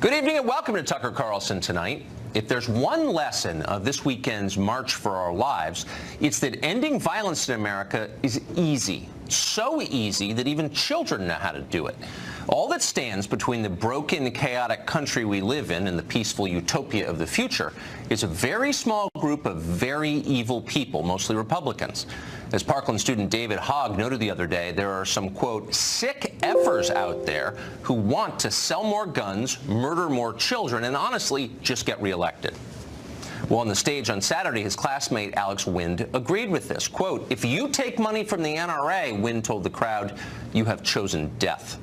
Good evening and welcome to Tucker Carlson Tonight. If there's one lesson of this weekend's March for Our Lives, it's that ending violence in America is easy. So easy that even children know how to do it. All that stands between the broken, chaotic country we live in and the peaceful utopia of the future is a very small group of very evil people, mostly Republicans. As Parkland student David Hogg noted the other day, there are some, quote, sick effers out there who want to sell more guns, murder more children, and honestly, just get reelected. Well, on the stage on Saturday, his classmate Alex Wind agreed with this. Quote, if you take money from the NRA, Wind told the crowd, you have chosen death.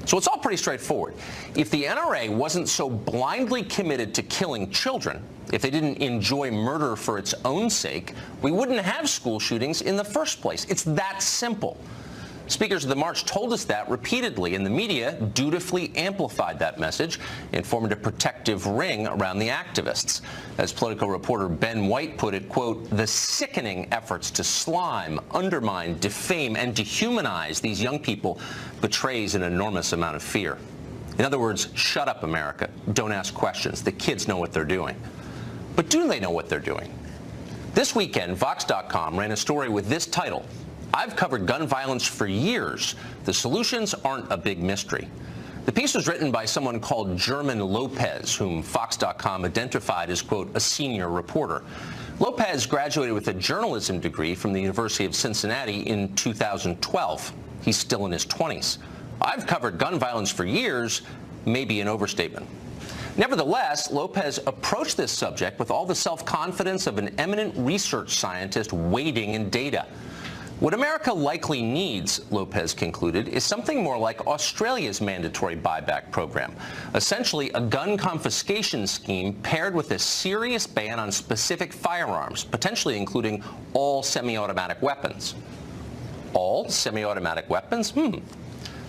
So it's all pretty straightforward. If the NRA wasn't so blindly committed to killing children, if they didn't enjoy murder for its own sake, we wouldn't have school shootings in the first place. It's that simple. Speakers of the march told us that repeatedly, and the media dutifully amplified that message and formed a protective ring around the activists. As Politico reporter Ben White put it, quote, the sickening efforts to slime, undermine, defame, and dehumanize these young people betrays an enormous amount of fear. In other words, shut up, America. Don't ask questions. The kids know what they're doing. But do they know what they're doing? This weekend, Vox.com ran a story with this title: I've covered gun violence for years. The solutions aren't a big mystery. The piece was written by someone called German Lopez, whom Fox.com identified as, quote, a senior reporter. Lopez graduated with a journalism degree from the University of Cincinnati in 2012. He's still in his 20s. I've covered gun violence for years, maybe an overstatement. Nevertheless, Lopez approached this subject with all the self-confidence of an eminent research scientist wading in data. What America likely needs, Lopez concluded, is something more like Australia's mandatory buyback program, essentially a gun confiscation scheme paired with a serious ban on specific firearms, potentially including all semi-automatic weapons. All semi-automatic weapons?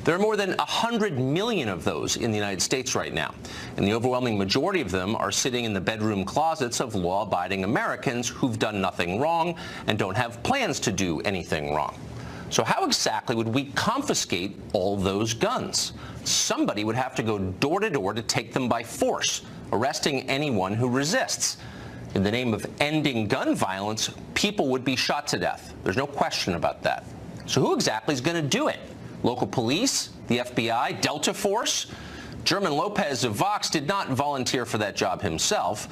There are more than 100 million of those in the United States right now, and the overwhelming majority of them are sitting in the bedroom closets of law-abiding Americans who've done nothing wrong and don't have plans to do anything wrong. So how exactly would we confiscate all those guns? Somebody would have to go door to door to take them by force, arresting anyone who resists. In the name of ending gun violence, people would be shot to death. There's no question about that. So who exactly is going to do it? Local police, the FBI, Delta Force? German Lopez of Vox did not volunteer for that job himself.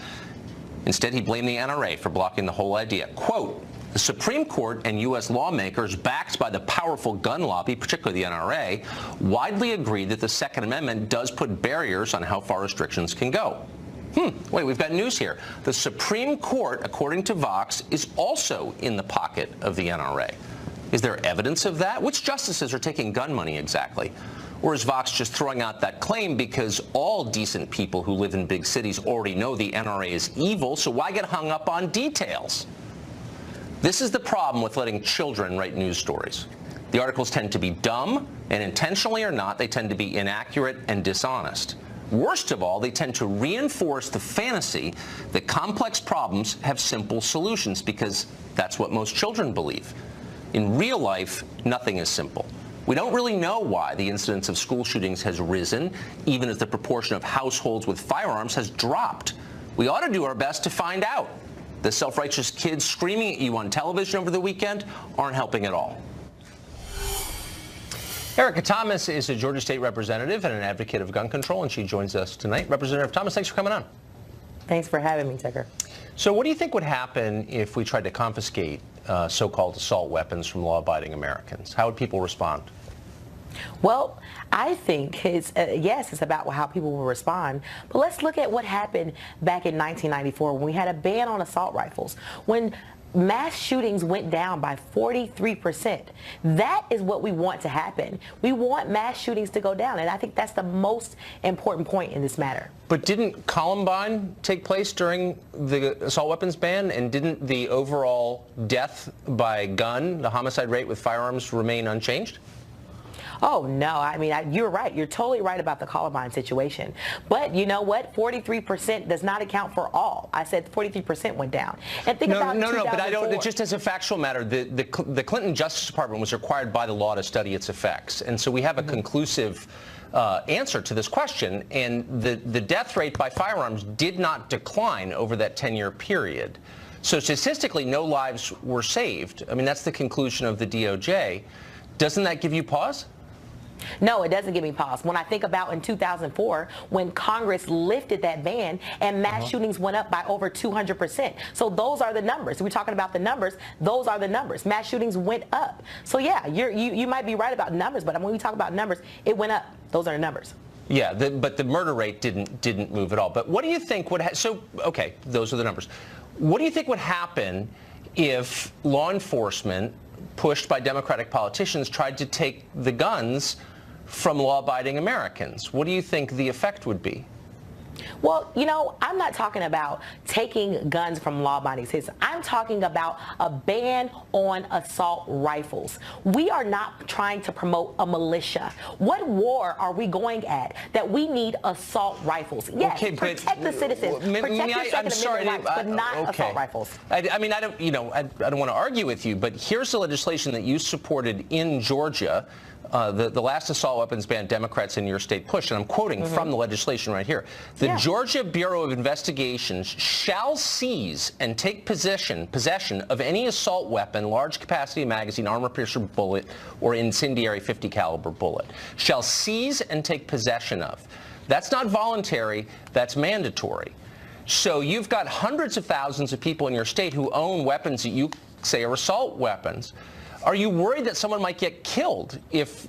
Instead, he blamed the NRA for blocking the whole idea. Quote, the Supreme Court and U.S. lawmakers, backed by the powerful gun lobby, particularly the NRA, widely agree that the Second Amendment does put barriers on how far restrictions can go. Wait, we've got news here. The Supreme Court, according to Vox, is also in the pocket of the NRA. Is there evidence of that? Which justices are taking gun money exactly? Or is Vox just throwing out that claim because all decent people who live in big cities already know the NRA is evil, so why get hung up on details? This is the problem with letting children write news stories. The articles tend to be dumb, and intentionally or not, they tend to be inaccurate and dishonest. Worst of all, they tend to reinforce the fantasy that complex problems have simple solutions, because that's what most children believe. In real life, nothing is simple. We don't really know why the incidence of school shootings has risen, even as the proportion of households with firearms has dropped. We ought to do our best to find out. The self-righteous kids screaming at you on television over the weekend aren't helping at all. Erica Thomas is a Georgia State representative and an advocate of gun control, and she joins us tonight. Representative Thomas, thanks for coming on. Thanks for having me, Tucker. So what do you think would happen if we tried to confiscate so-called assault weapons from law-abiding Americans? How would people respond? Well, I think yes, it's about how people will respond. But let's look at what happened back in 1994 when we had a ban on assault rifles. When mass shootings went down by 43%. That is what we want to happen. We want mass shootings to go down, and I think that's the most important point in this matter. But didn't Columbine take place during the assault weapons ban, and didn't the overall death by gun, the homicide rate with firearms, remain unchanged? Oh, no. I mean, you're right. You're totally right about the Columbine situation. But you know what? 43% does not account for all. I said 43% went down. And think about No, but I don't. Just as a factual matter, the Clinton Justice Department was required by the law to study its effects. And so we have a conclusive answer to this question. And the death rate by firearms did not decline over that 10-year period. So statistically, no lives were saved. I mean, that's the conclusion of the DOJ. Doesn't that give you pause? No, it doesn't give me pause. When I think about in 2004, when Congress lifted that ban and mass shootings went up by over 200%. So those are the numbers. We're talking about the numbers. Those are the numbers. Mass shootings went up. So yeah, you might be right about numbers, but when we talk about numbers, it went up. Those are the numbers. Yeah, but the murder rate didn't move at all. But what do you think would okay, those are the numbers. What do you think would happen if law enforcement, pushed by Democratic politicians, tried to take the guns from law-abiding Americans? What do you think the effect would be? Well, you know, I'm not talking about taking guns from law-abiding citizens. I'm talking about a ban on assault rifles. We are not trying to promote a militia. What war are we going at that we need assault rifles? Yes, okay, protect the citizens, protect your Second Amendment rights, but not assault rifles. I mean, I don't want to argue with you, but here's the legislation that you supported in Georgia. The last assault weapons ban Democrats in your state pushed, and I'm quoting from the legislation right here. The Georgia Bureau of Investigations shall seize and take possession of any assault weapon, large capacity magazine, armor-piercer bullet, or incendiary 50 caliber bullet. Shall seize and take possession of. That's not voluntary, that's mandatory. So you've got hundreds of thousands of people in your state who own weapons that you say are assault weapons. Are you worried that someone might get killed if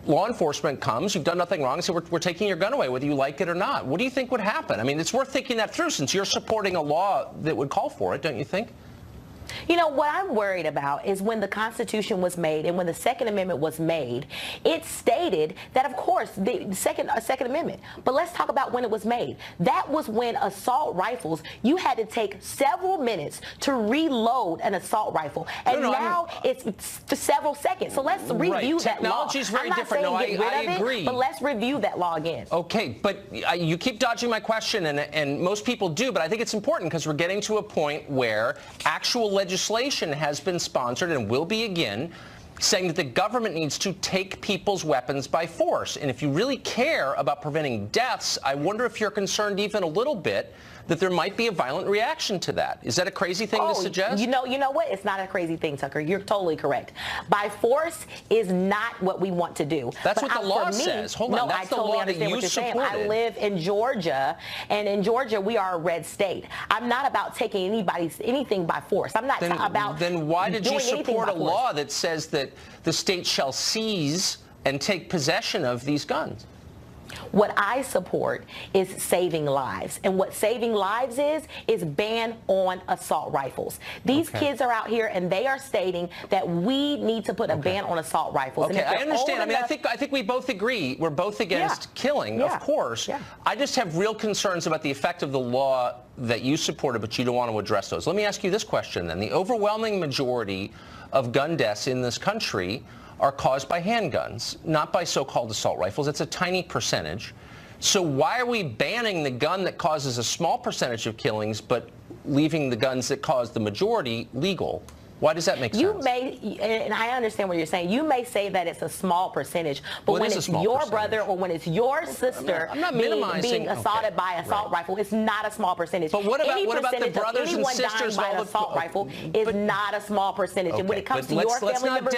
law enforcement comes, you've done nothing wrong, and say, we're taking your gun away, whether you like it or not? What do you think would happen? I mean, it's worth thinking that through, since you're supporting a law that would call for it, don't you think? You know, what I'm worried about is when the Constitution was made and when the Second Amendment was made, it stated that, of course, the Second Amendment. But let's talk about when it was made. That was when assault rifles, you had to take several minutes to reload an assault rifle. And now it's several seconds. So let's review that law. Technology is very different. No, I agree. But let's review that law again. Okay, but you keep dodging my question, and most people do, but I think it's important because we're getting to a point where actual legislation has been sponsored and will be again, saying that the government needs to take people's weapons by force. And if you really care about preventing deaths, I wonder if you're concerned even a little bit that there might be a violent reaction to that. Is that a crazy thing to suggest? You know what? It's not a crazy thing, Tucker. You're totally correct. By force is not what we want to do. That's what the law says. Hold on, that's the law that you supported. I live in Georgia, and in Georgia we are a red state. I'm not about taking anything by force. I'm not about. Then why did you support a law that says that the state shall seize and take possession of these guns? What I support is saving lives. And what saving lives is ban on assault rifles. These kids are out here and they are stating that we need to put a ban on assault rifles. Okay, I understand. I mean, I think we both agree. We're both against killing, of course. I just have real concerns about the effect of the law that you supported, but you don't want to address those. Let me ask you this question then. The overwhelming majority of gun deaths in this country are caused by handguns, not by so-called assault rifles. It's a tiny percentage. So why are we banning the gun that causes a small percentage of killings, but leaving the guns that cause the majority legal? Why does that make sense? You may, and I understand what you're saying, you may say that it's a small percentage, but when it's your brother or when it's your sister being assaulted by an assault rifle, it's not a small percentage. But what about the brothers and sisters by an assault rifle is not a small percentage. And when it comes to your family member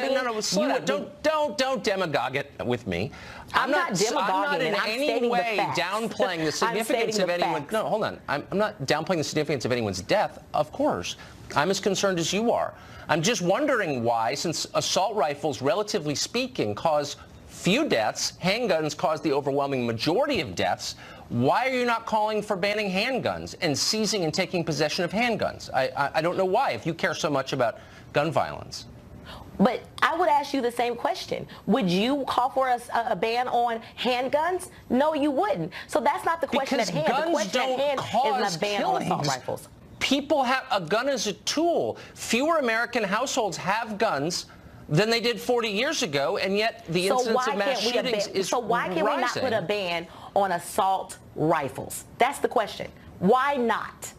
don't demagogue it with me. I'm not demagoguing. I'm not in any way downplaying the significance of anyone. No, hold on. I'm not downplaying the significance of anyone's death, of course. I'm as concerned as you are. I'm just wondering why, since assault rifles, relatively speaking, cause few deaths, handguns cause the overwhelming majority of deaths, why are you not calling for banning handguns and seizing and taking possession of handguns? I don't know why, if you care so much about gun violence. But I would ask you the same question. Would you call for a ban on handguns? No, you wouldn't. So that's not the question at hand. The question at hand is a ban on assault rifles. People have a gun as a tool. Fewer American households have guns than they did 40 years ago, and yet the incidence of mass shootings is So why can we not put a ban on assault rifles? That's the question. Why not?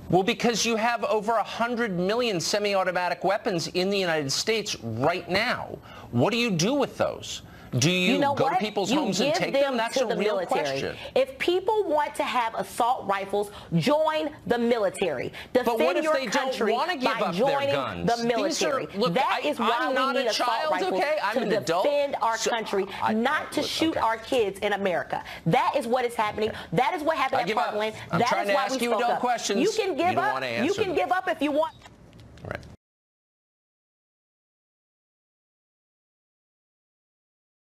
Well, because you have over 100 million semi-automatic weapons in the United States right now. What do you do with those? Do you go to people's homes and take them? That's a real question. If people want to have assault rifles, join the military. Defend your country by joining the military. That is why we need assault rifles to defend our country, not to shoot our kids in America. That is what is happening. That is what happened at Parkland. I'm trying to ask you adult questions. You can give up. You can give up if you want.